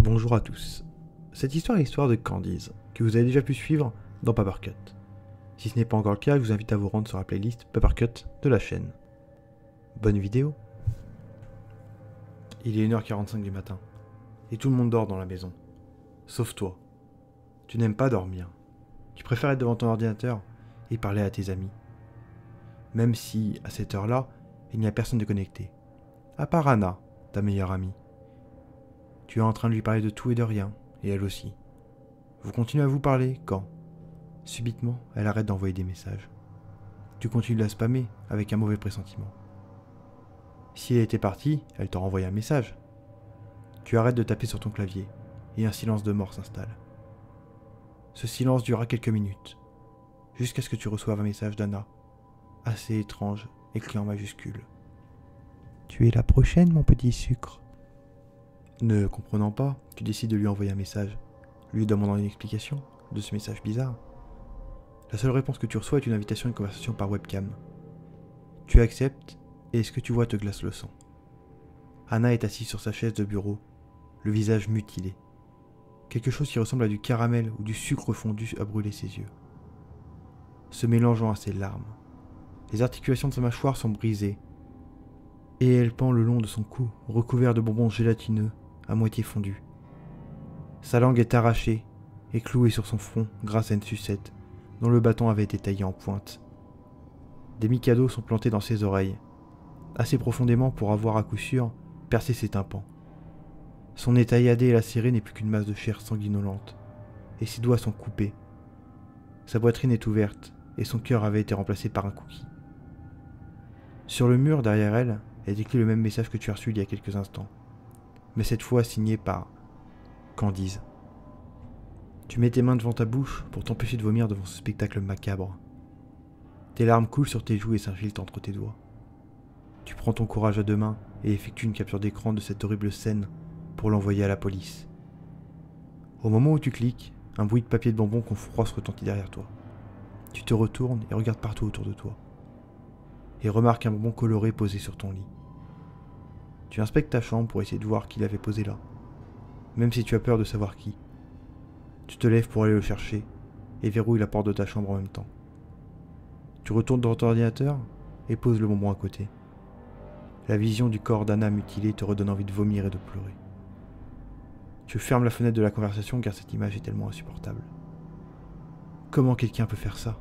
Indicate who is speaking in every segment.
Speaker 1: Bonjour à tous. Cette histoire est l'histoire de Candice, que vous avez déjà pu suivre dans Papercut. Si ce n'est pas encore le cas, je vous invite à vous rendre sur la playlist Papercut de la chaîne. Bonne vidéo. Il est 1h45 du matin, et tout le monde dort dans la maison. Sauf toi. Tu n'aimes pas dormir. Tu préfères être devant ton ordinateur et parler à tes amis. Même si, à cette heure-là, il n'y a personne de connecté. À part Anna, ta meilleure amie. Tu es en train de lui parler de tout et de rien, et elle aussi. Vous continuez à vous parler quand, subitement, elle arrête d'envoyer des messages. Tu continues de la spammer avec un mauvais pressentiment. Si elle était partie, elle t'aurait envoyé un message. Tu arrêtes de taper sur ton clavier, et un silence de mort s'installe. Ce silence durera quelques minutes, jusqu'à ce que tu reçoives un message d'Anna, assez étrange, écrit en majuscule. Tu es la prochaine, mon petit sucre. Ne comprenant pas, tu décides de lui envoyer un message, lui demandant une explication de ce message bizarre. La seule réponse que tu reçois est une invitation à une conversation par webcam. Tu acceptes, et ce que tu vois te glace le sang. Anna est assise sur sa chaise de bureau, le visage mutilé. Quelque chose qui ressemble à du caramel ou du sucre fondu a brûlé ses yeux, se mélangeant à ses larmes. Les articulations de sa mâchoire sont brisées, et elle pend le long de son cou, recouvert de bonbons gélatineux, à moitié fondus. Sa langue est arrachée et clouée sur son front grâce à une sucette dont le bâton avait été taillé en pointe. Des micados sont plantés dans ses oreilles, assez profondément pour avoir à coup sûr percé ses tympans. Son nez tailladé et lacéré n'est plus qu'une masse de chair sanguinolente, et ses doigts sont coupés. Sa poitrine est ouverte, et son cœur avait été remplacé par un cookie. Sur le mur derrière elle est écrit le même message que tu as reçu il y a quelques instants, mais cette fois signé par Candice. Tu mets tes mains devant ta bouche pour t'empêcher de vomir devant ce spectacle macabre. Tes larmes coulent sur tes joues et s'infiltrent entre tes doigts. Tu prends ton courage à deux mains et effectues une capture d'écran de cette horrible scène pour l'envoyer à la police. Au moment où tu cliques, un bruit de papier de bonbons froid se retentit derrière toi. Tu te retournes et regardes partout autour de toi, et remarques un bonbon coloré posé sur ton lit. Tu inspectes ta chambre pour essayer de voir qui l'avait posé là, même si tu as peur de savoir qui. Tu te lèves pour aller le chercher et verrouilles la porte de ta chambre en même temps. Tu retournes dans ton ordinateur et poses le bonbon à côté. La vision du corps d'Anna mutilée te redonne envie de vomir et de pleurer. Tu fermes la fenêtre de la conversation car cette image est tellement insupportable. Comment quelqu'un peut faire ça?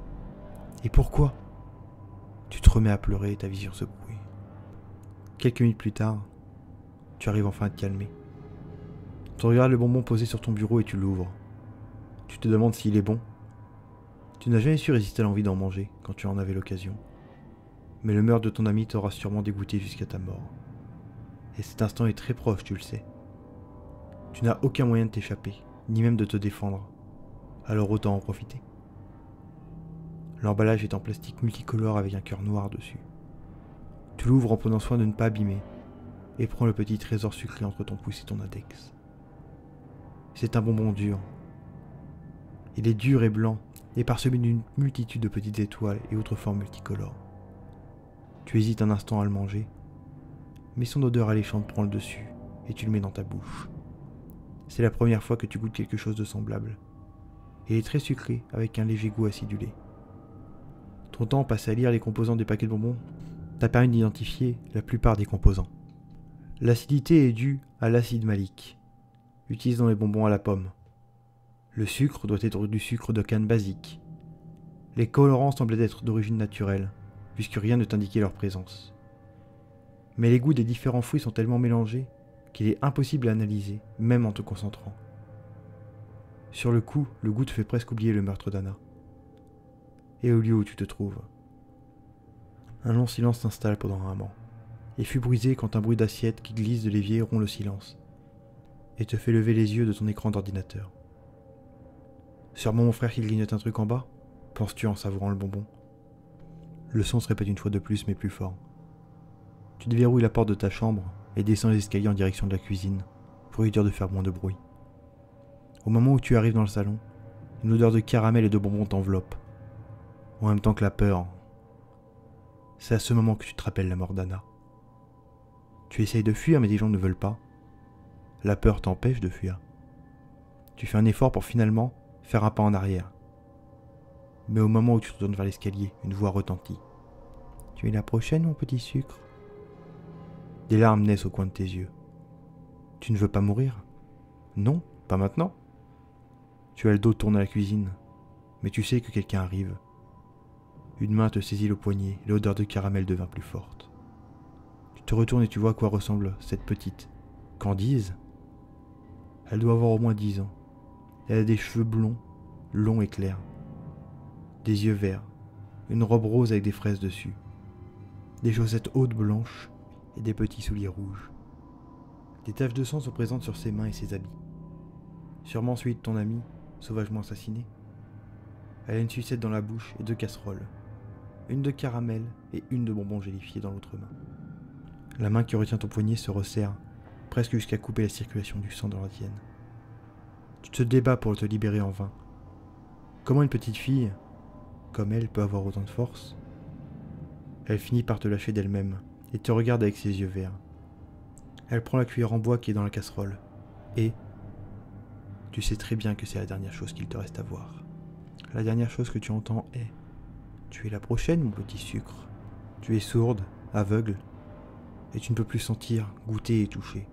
Speaker 1: Et pourquoi? Tu te remets à pleurer et ta vision se brouille. Quelques minutes plus tard, tu arrives enfin à te calmer. Tu regardes le bonbon posé sur ton bureau et tu l'ouvres. Tu te demandes s'il est bon. Tu n'as jamais su résister à l'envie d'en manger quand tu en avais l'occasion. Mais le meurtre de ton ami t'aura sûrement dégoûté jusqu'à ta mort. Et cet instant est très proche, tu le sais. Tu n'as aucun moyen de t'échapper, ni même de te défendre. Alors autant en profiter. L'emballage est en plastique multicolore avec un cœur noir dessus. Tu l'ouvres en prenant soin de ne pas abîmer, et prends le petit trésor sucré entre ton pouce et ton index. C'est un bonbon dur. Il est dur et blanc, et parsemé d'une multitude de petites étoiles et autres formes multicolores. Tu hésites un instant à le manger, mais son odeur alléchante prend le dessus, et tu le mets dans ta bouche. C'est la première fois que tu goûtes quelque chose de semblable. Il est très sucré, avec un léger goût acidulé. Ton temps passé à lire les composants des paquets de bonbons t'a permis d'identifier la plupart des composants. L'acidité est due à l'acide malique, utilisé dans les bonbons à la pomme. Le sucre doit être du sucre de canne basique. Les colorants semblaient être d'origine naturelle, puisque rien ne t'indiquait leur présence. Mais les goûts des différents fruits sont tellement mélangés qu'il est impossible à analyser, même en te concentrant. Sur le coup, le goût te fait presque oublier le meurtre d'Anna. Et au lieu où tu te trouves. Un long silence s'installe pendant un moment, et fut brisé quand un bruit d'assiette qui glisse de l'évier rompt le silence, et te fait lever les yeux de ton écran d'ordinateur. Sûrement mon frère qui grignote un truc en bas, penses-tu en savourant le bonbon. Le son se répète une fois de plus, mais plus fort. Tu déverrouilles la porte de ta chambre et descends les escaliers en direction de la cuisine, pour lui dire de faire moins de bruit. Au moment où tu arrives dans le salon, une odeur de caramel et de bonbons t'enveloppe, en même temps que la peur. C'est à ce moment que tu te rappelles la mort d'Anna. Tu essayes de fuir mais tes jambes ne veulent pas. La peur t'empêche de fuir, Tu fais un effort pour finalement faire un pas en arrière. Mais au moment où tu te tournes vers l'escalier, une voix retentit. « Tu es la prochaine, mon petit sucre ?» Des larmes naissent au coin de tes yeux. Tu ne veux pas mourir? Non, pas maintenant. Tu as le dos tourné à la cuisine, mais tu sais que quelqu'un arrive. Une main te saisit le poignet, l'odeur de caramel devint plus forte. Tu te retournes et tu vois à quoi ressemble cette petite Candice. Elle doit avoir au moins 10 ans. Elle a des cheveux blonds, longs et clairs, des yeux verts, une robe rose avec des fraises dessus, des chaussettes hautes blanches et des petits souliers rouges. Des taches de sang sont présentes sur ses mains et ses habits. Sûrement celui de ton ami, sauvagement assassiné. Elle a une sucette dans la bouche et 2 casseroles, une de caramel et une de bonbons gélifiés dans l'autre main. La main qui retient ton poignet se resserre, presque jusqu'à couper la circulation du sang dans la tienne. Tu te débats pour te libérer en vain. Comment une petite fille, comme elle, peut avoir autant de force? Elle finit par te lâcher d'elle-même et te regarde avec ses yeux verts. Elle prend la cuillère en bois qui est dans la casserole et tu sais très bien que c'est la dernière chose qu'il te reste à voir. La dernière chose que tu entends est « Tu es la prochaine, mon petit sucre. » Tu es sourde, aveugle, et tu ne peux plus sentir, goûter et toucher.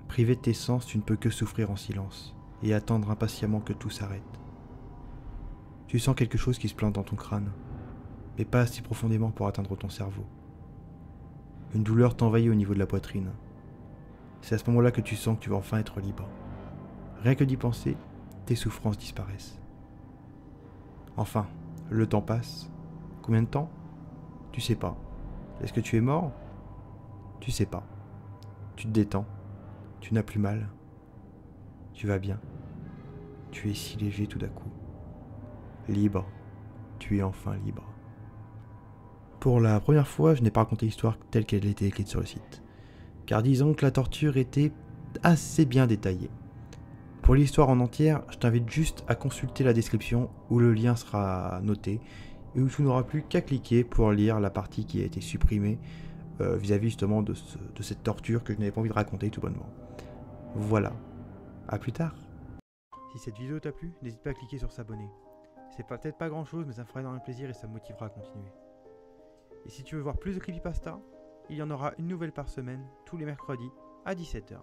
Speaker 1: Privé de tes sens, tu ne peux que souffrir en silence et attendre impatiemment que tout s'arrête. Tu sens quelque chose qui se plante dans ton crâne, mais pas assez profondément pour atteindre ton cerveau. Une douleur t'envahit au niveau de la poitrine. C'est à ce moment-là que tu sens que tu vas enfin être libre. Rien que d'y penser, tes souffrances disparaissent. Enfin, le temps passe. Combien de temps? Tu sais pas. Est-ce que tu es mort? Tu sais pas. Tu te détends. Tu n'as plus mal. Tu vas bien. Tu es si léger tout d'un coup. Libre. Tu es enfin libre. Pour la première fois, je n'ai pas raconté l'histoire telle qu'elle était écrite sur le site. Car disons que la torture était assez bien détaillée. Pour l'histoire en entière, je t'invite juste à consulter la description où le lien sera noté et où tu n'auras plus qu'à cliquer pour lire la partie qui a été supprimée vis-à-vis justement de cette torture que je n'avais pas envie de raconter tout bonnement. Voilà, à plus tard. Si cette vidéo t'a plu, n'hésite pas à cliquer sur s'abonner. C'est peut-être pas grand chose, mais ça me fera énormément plaisir et ça me motivera à continuer. Et si tu veux voir plus de creepypasta, il y en aura une nouvelle par semaine, tous les mercredis à 17 h.